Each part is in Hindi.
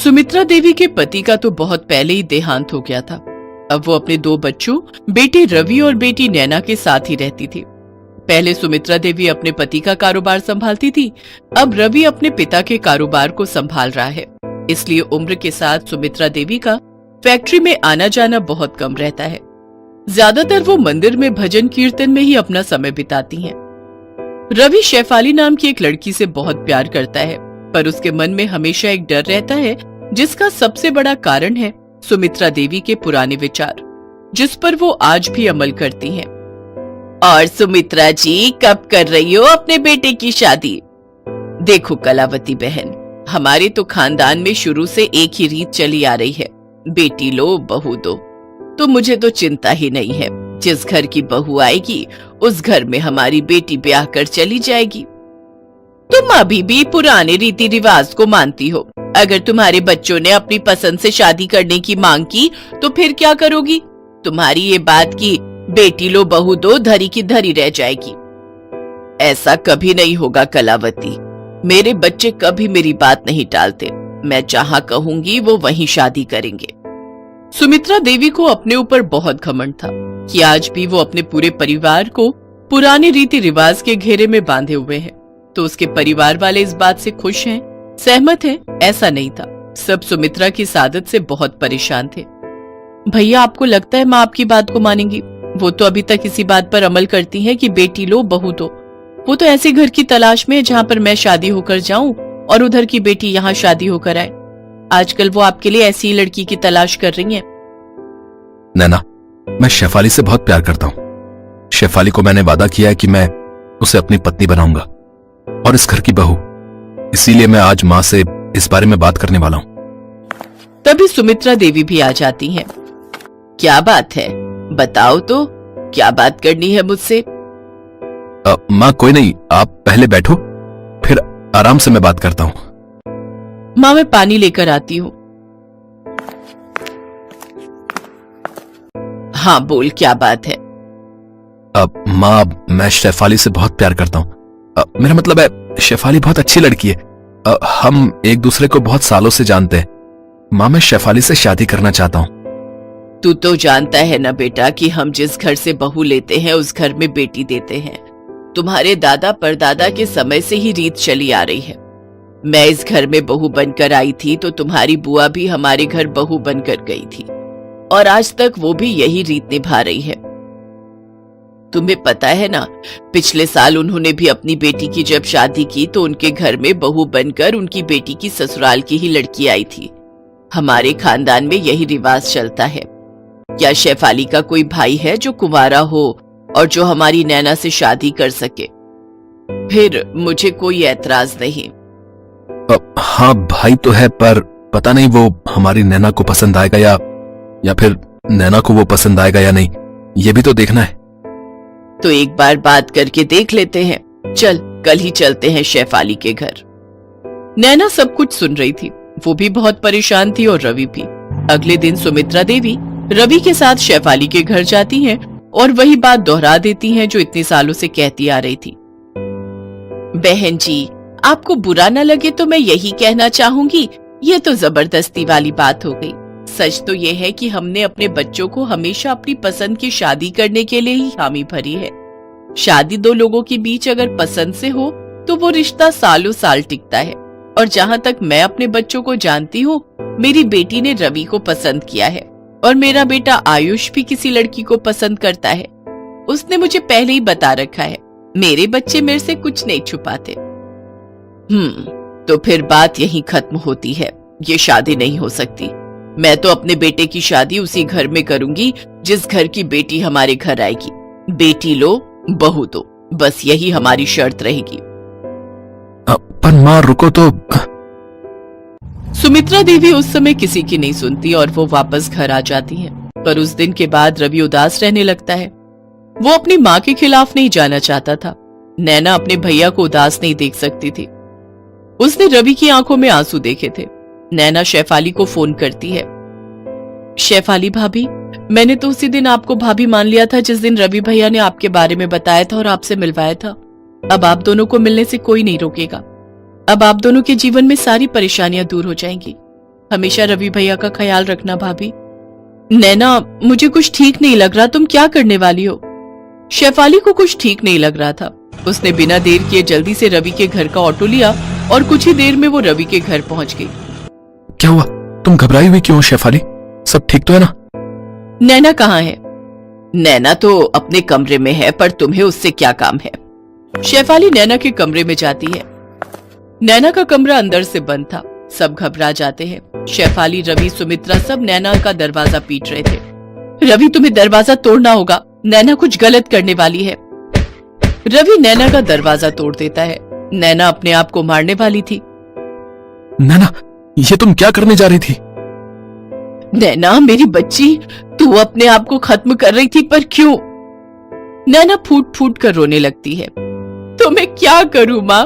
सुमित्रा देवी के पति का तो बहुत पहले ही देहांत हो गया था। अब वो अपने 2 बच्चों, बेटे रवि और बेटी नैना के साथ ही रहती थी। पहले सुमित्रा देवी अपने पति का कारोबार संभालती थी, अब रवि अपने पिता के कारोबार को संभाल रहा है। इसलिए उम्र के साथ सुमित्रा देवी का फैक्ट्री में आना जाना बहुत कम रहता है। ज्यादातर वो मंदिर में भजन कीर्तन में ही अपना समय बिताती हैं। रवि शेफाली नाम की एक लड़की से बहुत प्यार करता है, पर उसके मन में हमेशा एक डर रहता है, जिसका सबसे बड़ा कारण है सुमित्रा देवी के पुराने विचार, जिस पर वो आज भी अमल करती हैं। और सुमित्रा जी, कब कर रही हो अपने बेटे की शादी? देखो कलावती बहन, हमारे तो खानदान में शुरू से एक ही रीत चली आ रही है, बेटी लो बहू दो। तो मुझे तो चिंता ही नहीं है, जिस घर की बहू आएगी उस घर में हमारी बेटी ब्याह कर चली जाएगी। तुम अभी भी पुराने रीति रिवाज को मानती हो। अगर तुम्हारे बच्चों ने अपनी पसंद से शादी करने की मांग की तो फिर क्या करोगी? तुम्हारी ये बात की बेटी लो बहू दो धरी की धरी रह जाएगी। ऐसा कभी नहीं होगा कलावती, मेरे बच्चे कभी मेरी बात नहीं टालते। मैं जहाँ कहूंगी वो वहीं शादी करेंगे। सुमित्रा देवी को अपने ऊपर बहुत घमंड था कि आज भी वो अपने पूरे परिवार को पुराने रीति रिवाज के घेरे में बांधे हुए हैं। तो उसके परिवार वाले इस बात से खुश हैं, सहमत हैं? ऐसा नहीं था। सब सुमित्रा की सादत से बहुत परेशान थे। भैया, आपको लगता है माँ आपकी बात को मानेंगी? वो तो अभी तक इसी बात पर अमल करती हैं कि बेटी लो बहू दो। वो तो ऐसे घर की तलाश में है जहाँ पर मैं शादी होकर जाऊं और उधर की बेटी यहाँ शादी होकर आए। आजकल वो आपके लिए ऐसी लड़की की तलाश कर रही हैं। नैना, मैं शेफाली से बहुत प्यार करता हूँ। शेफाली को मैंने वादा किया है कि मैं उसे अपनी पत्नी बनाऊंगा और इस घर की बहू। इसीलिए मैं आज माँ से इस बारे में बात करने वाला हूँ। तभी सुमित्रा देवी भी आ जाती हैं। क्या बात है, बताओ तो, क्या बात करनी है मुझसे? माँ कोई नहीं, आप पहले बैठो, फिर आराम से मैं बात करता हूँ। माँ मैं पानी लेकर आती हूँ। हाँ बोल, क्या बात है? माँ, मैं शेफाली से बहुत प्यार करता हूँ। मेरा मतलब है, शेफाली बहुत अच्छी लड़की है। हम एक दूसरे को बहुत सालों से जानते हैं। माँ, मैं शेफाली से शादी करना चाहता हूँ। तू तो जानता है ना बेटा कि हम जिस घर से बहू लेते हैं उस घर में बेटी देते हैं। तुम्हारे दादा परदादा के समय से ही रीत चली आ रही है। मैं इस घर में बहू बनकर आई थी तो तुम्हारी बुआ भी हमारे घर बहू बनकर गई थी और आज तक वो भी यही रीत निभा रही है। तुम्हें पता है ना, पिछले साल उन्होंने भी अपनी बेटी की जब शादी की तो उनके घर में बहू बनकर उनकी बेटी की ससुराल की ही लड़की आई थी। हमारे खानदान में यही रिवाज चलता है। क्या शेफाली का कोई भाई है जो कुंवारा हो और जो हमारी नैना से शादी कर सके? फिर मुझे कोई ऐतराज नहीं। हाँ भाई तो है, पर पता नहीं वो हमारी नैना को पसंद आएगा या फिर नैना को वो पसंद आएगा या नहीं, ये भी तो देखना है। तो एक बार बात करके देख लेते हैं। चल, कल ही चलते हैं शेफाली के घर। नैना सब कुछ सुन रही थी, वो भी बहुत परेशान थी और रवि भी। अगले दिन सुमित्रा देवी रवि के साथ शेफाली के घर जाती हैं और वही बात दोहरा देती हैं जो इतने सालों से कहती आ रही थी। बहन जी, आपको बुरा न लगे तो मैं यही कहना चाहूंगी, ये तो जबरदस्ती वाली बात हो गई। सच तो ये है कि हमने अपने बच्चों को हमेशा अपनी पसंद की शादी करने के लिए ही हामी भरी है। शादी 2 लोगों के बीच अगर पसंद से हो तो वो रिश्ता सालों साल टिकता है। और जहाँ तक मैं अपने बच्चों को जानती हूँ, मेरी बेटी ने रवि को पसंद किया है और मेरा बेटा आयुष भी किसी लड़की को पसंद करता है। उसने मुझे पहले ही बता रखा है। मेरे बच्चे मेरे से कुछ नहीं छुपाते। तो फिर बात यहीं खत्म होती है। ये शादी नहीं हो सकती। मैं तो अपने बेटे की शादी उसी घर में करूंगी जिस घर की बेटी हमारे घर आएगी। बेटी लो बहू दो, बस यही हमारी शर्त रहेगी। पर माँ रुको तो। सुमित्रा देवी उस समय किसी की नहीं सुनती और वो वापस घर आ जाती है। पर उस दिन के बाद रवि उदास रहने लगता है। वो अपनी माँ के खिलाफ नहीं जाना चाहता था। नैना अपने भैया को उदास नहीं देख सकती थी। उसने रवि की आंखों में आंसू देखे थे। नैना शेफाली को फोन करती है। शेफाली भाभी, मैंने तो उसी दिन आपको भाभी मान लिया था जिस दिन रवि भैया ने आपके बारे में बताया था और आपसे मिलवाया था। अब आप दोनों को मिलने से कोई नहीं रोकेगा। अब आप दोनों के जीवन में सारी परेशानियां दूर हो जाएंगी। हमेशा रवि भैया का ख्याल रखना भाभी। नैना, मुझे कुछ ठीक नहीं लग रहा, तुम क्या करने वाली हो? शेफाली को कुछ ठीक नहीं लग रहा था। उसने बिना देर किए जल्दी से रवि के घर का ऑटो लिया और कुछ ही देर में वो रवि के घर पहुंच गई। क्या हुआ? तुम घबराई हुई क्यों शेफाली? सब ठीक तो है ना? नैना कहाँ है? नैना तो अपने कमरे में है, पर तुम्हें उससे क्या काम है? शेफाली नैना के कमरे में जाती है। नैना का कमरा अंदर से बंद था। सब घबरा जाते हैं। शेफाली, रवि, सुमित्रा सब नैना का दरवाजा पीट रहे थे। रवि, तुम्हें दरवाजा तोड़ना होगा, नैना कुछ गलत करने वाली है। रवि नैना का दरवाजा तोड़ देता है। नैना अपने आप को मारने वाली थी। नैना, ये तुम क्या करने जा रही थी? नैना मेरी बच्ची, तू अपने आप को खत्म कर रही थी, पर क्यों? नैना फूट फूट कर रोने लगती है। तो मैं क्या करूं माँ,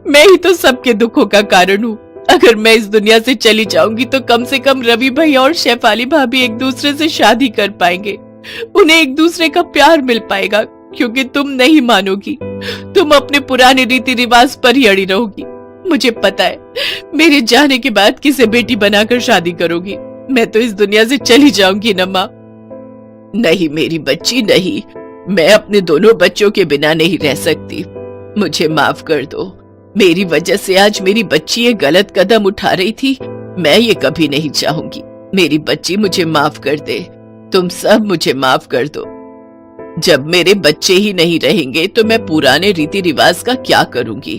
मैं ही तो सबके दुखों का कारण हूँ। अगर मैं इस दुनिया से चली जाऊंगी तो कम से कम रवि भैया और शेफाली भाभी एक दूसरे से शादी कर पाएंगे। उन्हें एक दूसरे का प्यार मिल पाएगा, क्योंकि तुम नहीं मानोगी, तुम अपने पुराने रीति रिवाज पर ही अड़ी रहोगी। मुझे पता है मेरे जाने के बाद किसे बेटी बनाकर शादी करोगी। मैं तो इस दुनिया से चली जाऊंगी न माँ। नहीं मेरी बच्ची नहीं, मैं अपने दोनों बच्चों के बिना नहीं रह सकती। मुझे माफ कर दो, मेरी वजह से आज मेरी बच्ची ये गलत कदम उठा रही थी। मैं ये कभी नहीं चाहूंगी। मेरी बच्ची मुझे माफ कर दे, तुम सब मुझे माफ कर दो। जब मेरे बच्चे ही नहीं रहेंगे तो मैं पुराने रीति रिवाज का क्या करूंगी?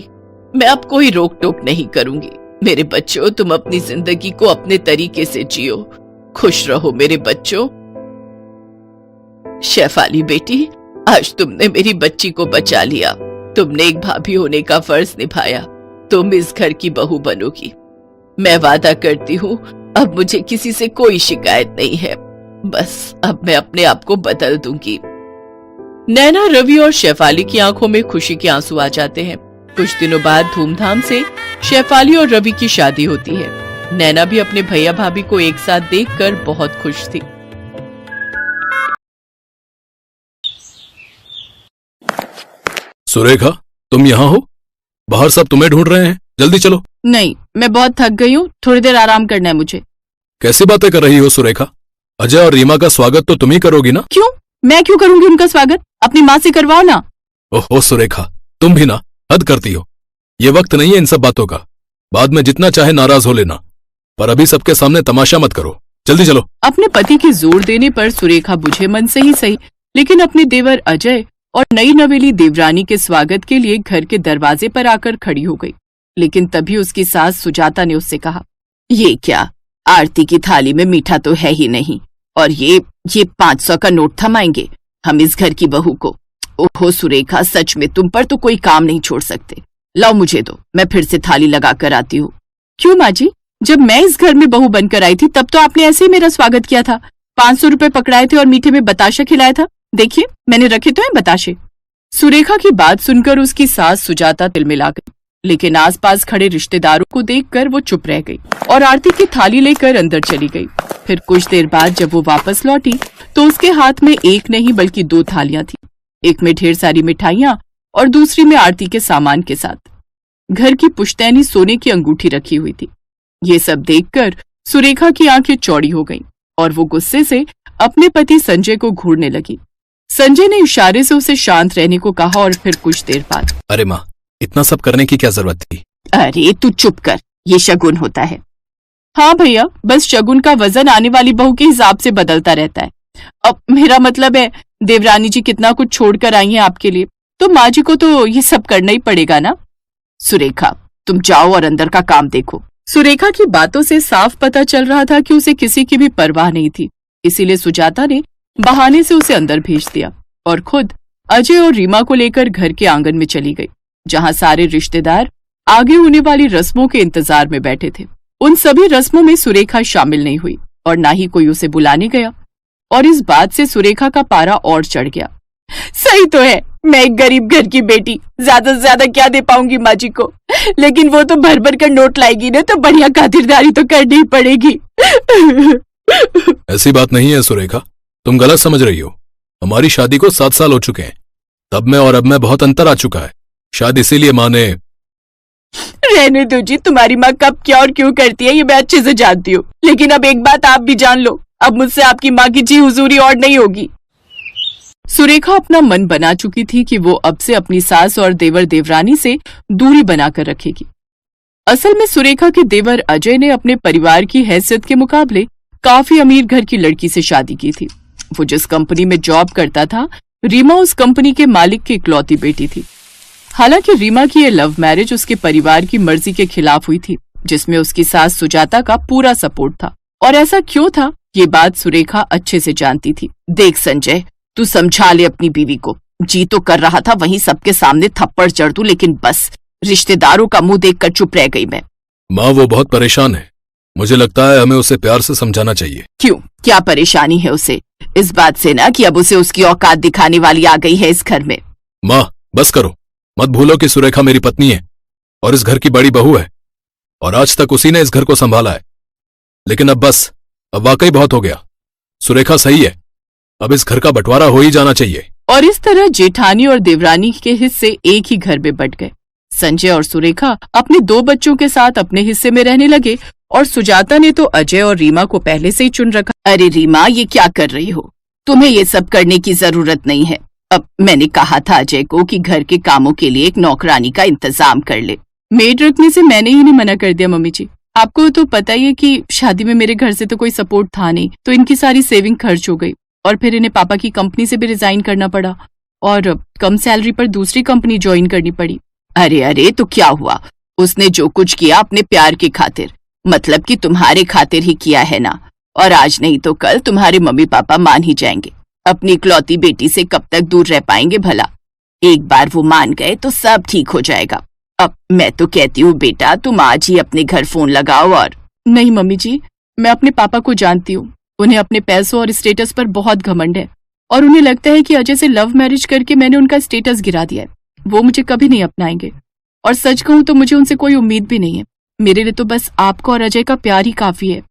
मैं अब कोई रोक टोक नहीं करूंगी। मेरे बच्चों, तुम अपनी जिंदगी को अपने तरीके से जियो, खुश रहो मेरे बच्चों। शेफाली बेटी, आज तुमने मेरी बच्ची को बचा लिया। तुमने एक भाभी होने का फर्ज निभाया। तुम इस घर की बहू बनोगी। मैं वादा करती हूँ, अब मुझे किसी से कोई शिकायत नहीं है। बस अब मैं अपने आप को बदल दूंगी। नैना, रवि और शेफाली की आंखों में खुशी के आंसू आ जाते हैं। कुछ दिनों बाद धूमधाम से शेफाली और रवि की शादी होती है। नैना भी अपने भैया भाभी को एक साथ देखकर बहुत खुश थी। सुरेखा, तुम यहाँ हो? बाहर सब तुम्हें ढूंढ रहे हैं, जल्दी चलो। नहीं, मैं बहुत थक गई हूँ, थोड़ी देर आराम करना है मुझे। कैसी बातें कर रही हो सुरेखा? अजय और रीमा का स्वागत तो तुम ही करोगी ना? क्यों? मैं क्यों करूंगी उनका स्वागत? अपनी माँ से करवाओ ना। ओहो सुरेखा, तुम भी ना हद करती हो। ये वक्त नहीं है इन सब बातों का। बाद में जितना चाहे नाराज हो लेना, पर अभी सबके सामने तमाशा मत करो। जल्दी चलो। अपने पति के जोर देने पर सुरेखा बुझे मन से ही सही, लेकिन अपने देवर अजय और नई नवेली देवरानी के स्वागत के लिए घर के दरवाजे पर आकर खड़ी हो गई। लेकिन तभी उसकी सास सुजाता ने उससे कहा, ये क्या, आरती की थाली में मीठा तो है ही नहीं, और ये 500 का नोट थमाएंगे हम इस घर की बहू को। ओहो सुरेखा, सच में तुम पर तो कोई काम नहीं छोड़ सकते। लाओ मुझे दो, मैं फिर से थाली लगा कर आती हूँ। क्यों माँ जी, जब मैं इस घर में बहू बनकर आई थी तब तो आपने ऐसे ही मेरा स्वागत किया था। 500 रुपए पकड़ाए थे और मीठे में बताशा खिलाया था। देखिए मैंने रखे तो हैं बताशे। सुरेखा की बात सुनकर उसकी सास सुजाता तिलमिला गई, लेकिन आसपास खड़े रिश्तेदारों को देखकर वो चुप रह गई और आरती की थाली लेकर अंदर चली गई। फिर कुछ देर बाद जब वो वापस लौटी तो उसके हाथ में एक नहीं बल्कि 2 थालियां थी। एक में ढेर सारी मिठाइयां और दूसरी में आरती के सामान के साथ घर की पुश्तैनी सोने की अंगूठी रखी हुई थी। ये सब देखकर सुरेखा की आंखें चौड़ी हो गईं और वो गुस्से से अपने पति संजय को घूरने लगी। संजय ने इशारे से उसे शांत रहने को कहा और फिर कुछ देर बाद, अरे माँ, इतना सब करने की क्या जरूरत थी? अरे तू चुप कर, ये शगुन होता है। हाँ भैया, बस शगुन का वजन आने वाली बहू के हिसाब से बदलता रहता है। अब मेरा मतलब है, देवरानी जी कितना कुछ छोड़कर आई हैं आपके लिए, तो माँ जी को तो ये सब करना ही पड़ेगा ना। सुरेखा, तुम जाओ और अंदर का काम देखो। सुरेखा की बातों से साफ पता चल रहा था कि उसे किसी की भी परवाह नहीं थी। इसीलिए सुजाता ने बहाने से उसे अंदर भेज दिया और खुद अजय और रीमा को लेकर घर के आंगन में चली गई, जहां सारे रिश्तेदार आगे होने वाली रस्मों के इंतजार में बैठे थे। उन सभी रस्मों में सुरेखा शामिल नहीं हुई और ना ही कोई उसे बुलाने गया, और इस बात से सुरेखा का पारा और चढ़ गया। सही तो है, मैं एक गरीब घर की बेटी ज्यादा से ज्यादा क्या दे पाऊंगी माँ जी को, लेकिन वो तो भर भर कर नोट लाएगी ना, तो बढ़िया खातिरदारी तो करनी ही पड़ेगी। ऐसी बात नहीं है सुरेखा, तुम गलत समझ रही हो। हमारी शादी को 7 साल हो चुके हैं। तब में और अब में बहुत अंतर आ चुका है। शायद इसीलिए माँ ने। रहने दो जी, तुम्हारी माँ कब क्या और क्यों करती है ये मैं अच्छे से जानती हूँ, लेकिन अब एक बात आप भी जान लो, अब मुझसे आपकी माँ की जी हुजूरी और नहीं होगी। सुरेखा अपना मन बना चुकी थी कि वो अब से अपनी सास और देवर देवरानी से दूरी बनाकर रखेगी। असल में सुरेखा के देवर अजय ने अपने परिवार की हैसियत के मुकाबले काफी अमीर घर की लड़की से शादी की थी। वो जिस कंपनी में जॉब करता था, रीमा उस कंपनी के मालिक की इकलौती बेटी थी। हालांकि रीमा की ये लव मैरिज उसके परिवार की मर्जी के खिलाफ हुई थी, जिसमें उसकी सास सुजाता का पूरा सपोर्ट था। और ऐसा क्यों था, ये बात सुरेखा अच्छे से जानती थी। देख संजय, तू समझा ले अपनी बीवी को। जी तो कर रहा था वहीं सबके सामने थप्पड़ चढ़ दूं, लेकिन बस रिश्तेदारों का मुंह देखकर चुप रह गई मैं। माँ, वो बहुत परेशान है। मुझे लगता है हमें उसे प्यार से समझाना चाहिए। क्यों, क्या परेशानी है उसे? इस बात से ना कि अब उसे उसकी औकात दिखाने वाली आ गई है इस घर में। माँ, बस करो। मत भूलो कि सुरेखा मेरी पत्नी है और इस घर की बड़ी बहू है, और आज तक उसी ने इस घर को संभाला है। लेकिन अब बस, अब वाकई बहुत हो गया। सुरेखा सही है, अब इस घर का बंटवारा हो ही जाना चाहिए। और इस तरह जेठानी और देवरानी के हिस्से एक ही घर में बंट गए। संजय और सुरेखा अपने 2 बच्चों के साथ अपने हिस्से में रहने लगे, और सुजाता ने तो अजय और रीमा को पहले से ही चुन रखा। अरे रीमा, ये क्या कर रही हो? तुम्हें ये सब करने की जरूरत नहीं है। अब मैंने कहा था अजय को कि घर के कामों के लिए एक नौकरानी का इंतजाम कर ले। मेड रखने से मैंने ही नहीं मना कर दिया मम्मी जी। आपको तो पता ही है कि शादी में मेरे घर से तो कोई सपोर्ट था नहीं, तो इनकी सारी सेविंग खर्च हो गई, और फिर इन्हें पापा की कंपनी से भी रिजाइन करना पड़ा और कम सैलरी पर दूसरी कंपनी ज्वाइन करनी पड़ी। अरे अरे, तो क्या हुआ? उसने जो कुछ किया अपने प्यार की खातिर, मतलब कि तुम्हारे खातिर ही किया है ना। और आज नहीं तो कल तुम्हारे मम्मी पापा मान ही जाएंगे। अपनी इकलौती बेटी से कब तक दूर रह पाएंगे भला? एक बार वो मान गए तो सब ठीक हो जाएगा। अब मैं तो कहती हूँ बेटा, तुम आज ही अपने घर फोन लगाओ। और नहीं मम्मी जी, मैं अपने पापा को जानती हूँ। उन्हें अपने पैसों और स्टेटस पर बहुत घमंड है, और उन्हें लगता है कि अजय से लव मैरिज करके मैंने उनका स्टेटस गिरा दिया है। वो मुझे कभी नहीं अपनाएंगे, और सच कहूँ तो मुझे उनसे कोई उम्मीद भी नहीं है। मेरे लिए तो बस आपको और अजय का प्यार ही काफी है।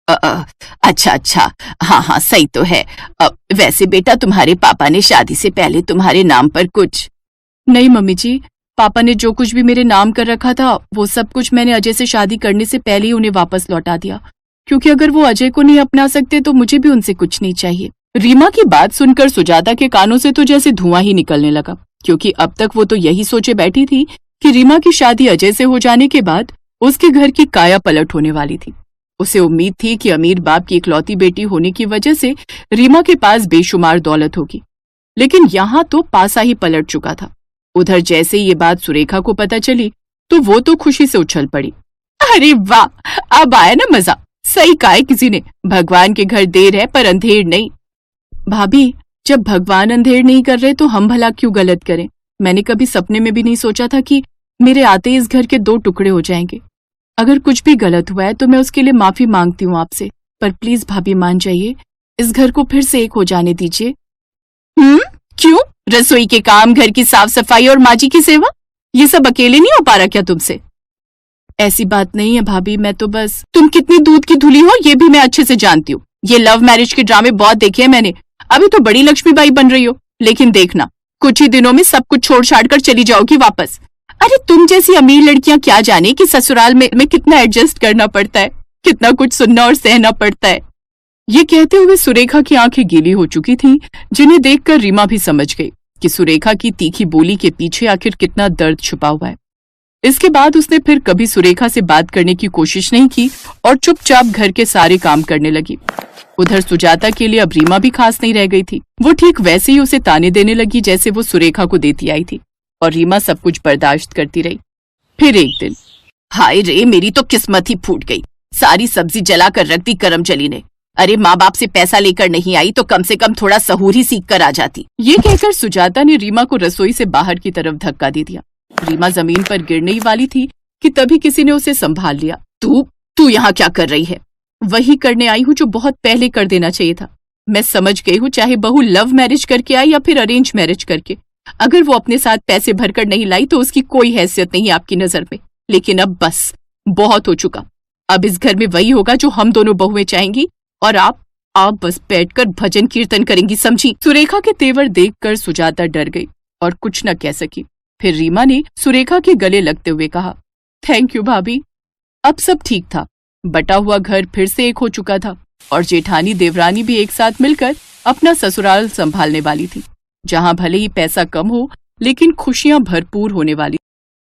अच्छा, हाँ हाँ, सही तो है। वैसे बेटा, तुम्हारे पापा ने शादी से पहले तुम्हारे नाम पर कुछ? नहीं मम्मी जी, पापा ने जो कुछ भी मेरे नाम कर रखा था वो सब कुछ मैंने अजय से शादी करने से पहले ही उन्हें वापस लौटा दिया, क्योंकि अगर वो अजय को नहीं अपना सकते तो मुझे भी उनसे कुछ नहीं चाहिए। रीमा की बात सुनकर सुजाता के कानों से तो जैसे धुआं ही निकलने लगा, क्योंकि अब तक वो तो यही सोचे बैठी थी कि रीमा की शादी अजय से हो जाने के बाद उसके घर की काया पलट होने वाली थी। उसे उम्मीद थी कि अमीर बाप की इकलौती बेटी होने की वजह से रीमा के पास बेशुमार दौलत होगी, लेकिन यहाँ तो पासा ही पलट चुका था। उधर जैसे ये बात सुरेखा को पता चली तो वो तो खुशी से उछल पड़ी। अरे वाह, अब आया ना मजा। सही कहा है किसी ने, भगवान के घर देर है पर अंधेर नहीं। भाभी, जब भगवान अंधेर नहीं कर रहे तो हम भला क्यों गलत करें? मैंने कभी सपने में भी नहीं सोचा था कि मेरे आते इस घर के 2 टुकड़े हो जाएंगे। अगर कुछ भी गलत हुआ है तो मैं उसके लिए माफी मांगती हूँ आपसे, पर प्लीज भाभी मान जाइए, इस घर को फिर से एक हो जाने दीजिए। क्यों? रसोई के काम, घर की साफ सफाई और माँ जी की सेवा, ये सब अकेले नहीं हो पा रहा क्या तुमसे? ऐसी बात नहीं है भाभी, मैं तो बस। तुम कितनी दूध की धुली हो ये भी मैं अच्छे से जानती हूँ। ये लव मैरिज के ड्रामे बहुत देखे हैं मैंने। अभी तो बड़ी लक्ष्मीबाई बन रही हो, लेकिन देखना कुछ ही दिनों में सब कुछ छोड़ छाड़ कर चली जाओगी वापस। अरे तुम जैसी अमीर लड़कियां क्या जाने कि ससुराल में कितना एडजस्ट करना पड़ता है, कितना कुछ सुनना और सहना पड़ता है। ये कहते हुए सुरेखा की आंखें गीली हो चुकी थीं, जिन्हें देखकर रीमा भी समझ गई कि सुरेखा की तीखी बोली के पीछे आखिर कितना दर्द छुपा हुआ है। इसके बाद उसने फिर कभी सुरेखा से बात करने की कोशिश नहीं की और चुपचाप घर के सारे काम करने लगी। उधर सुजाता के लिए अब रीमा भी खास नहीं रह गई थी। वो ठीक वैसे ही उसे ताने देने लगी जैसे वो सुरेखा को देती आई थी, और रीमा सब कुछ बर्दाश्त करती रही। फिर एक दिन, हाय रे, मेरी तो किस्मत ही फूट गई। सारी सब्जी जला कर रख दी करमचली ने। अरे माँ बाप से पैसा लेकर नहीं आई तो कम से कम थोड़ा सहूर ही सीख कर आ जाती। ये कहकर सुजाता ने रीमा को रसोई से बाहर की तरफ धक्का दे दिया। रीमा जमीन पर गिरने ही वाली थी कि तभी किसी ने उसे संभाल लिया। तू यहाँ क्या कर रही है? वही करने आई हूँ जो बहुत पहले कर देना चाहिए था। मैं समझ गई हूँ, चाहे बहू लव मैरिज करके आई या फिर अरेंज मैरिज करके, अगर वो अपने साथ पैसे भरकर नहीं लाई तो उसकी कोई हैसियत नहीं आपकी नजर में। लेकिन अब बस बहुत हो चुका। अब इस घर में वही होगा जो हम दोनों बहुएं चाहेंगी, और आप बस बैठकर भजन कीर्तन करेंगी, समझी? सुरेखा के तेवर देखकर सुजाता डर गई और कुछ न कह सकी। फिर रीमा ने सुरेखा के गले लगते हुए कहा, थैंक यू भाभी। अब सब ठीक था। बटा हुआ घर फिर से एक हो चुका था और जेठानी देवरानी भी एक साथ मिलकर अपना ससुराल संभालने वाली थी, जहां भले ही पैसा कम हो लेकिन खुशियां भरपूर होने वाली।